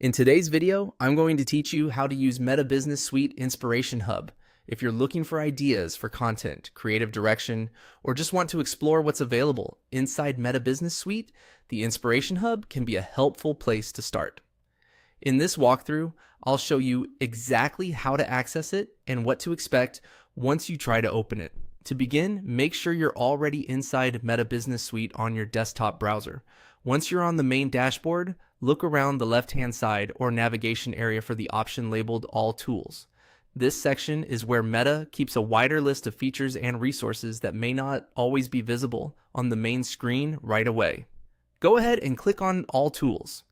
In today's video, I'm going to teach you how to use Meta Business Suite Inspiration Hub. If you're looking for ideas for content, creative direction, or just want to explore what's available inside Meta Business Suite, the Inspiration Hub can be a helpful place to start. In this walkthrough, I'll show you exactly how to access it and what to expect once you try to open it. To begin, make sure you're already inside Meta Business Suite on your desktop browser. Once you're on the main dashboard, look around the left-hand side or navigation area for the option labeled All Tools. This section is where Meta keeps a wider list of features and resources that may not always be visible on the main screen right away. Go ahead and click on All Tools.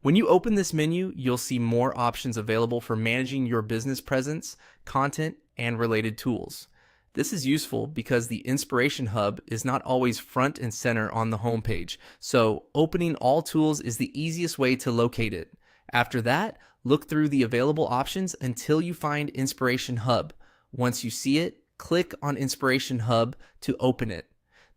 When you open this menu, you'll see more options available for managing your business presence, content, and related tools. This is useful because the Inspiration Hub is not always front and center on the home page, so opening all tools is the easiest way to locate it. After that, look through the available options until you find Inspiration Hub. Once you see it, click on Inspiration Hub to open it.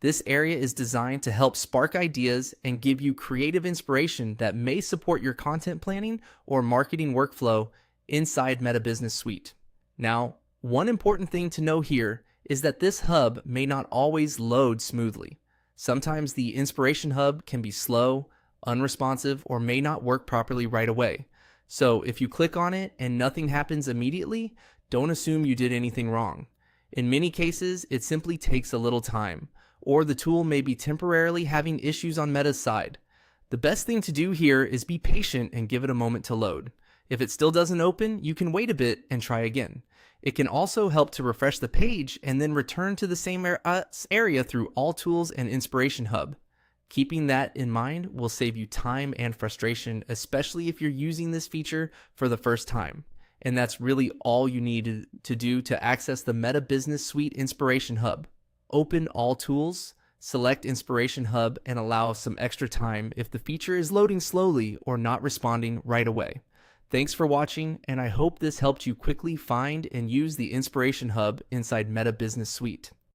This area is designed to help spark ideas and give you creative inspiration that may support your content planning or marketing workflow inside Meta Business Suite. Now, one important thing to know here is that this hub may not always load smoothly. Sometimes the Inspiration Hub can be slow, unresponsive, or may not work properly right away. So if you click on it and nothing happens immediately, don't assume you did anything wrong. In many cases, it simply takes a little time, or the tool may be temporarily having issues on Meta's side. The best thing to do here is be patient and give it a moment to load. If it still doesn't open, you can wait a bit and try again. It can also help to refresh the page and then return to the same area through All Tools and Inspiration Hub. Keeping that in mind will save you time and frustration, especially if you're using this feature for the first time. And that's really all you need to do to access the Meta Business Suite Inspiration Hub. Open All Tools, select Inspiration Hub, and allow some extra time if the feature is loading slowly or not responding right away. Thanks for watching, and I hope this helped you quickly find and use the Inspiration Hub inside Meta Business Suite.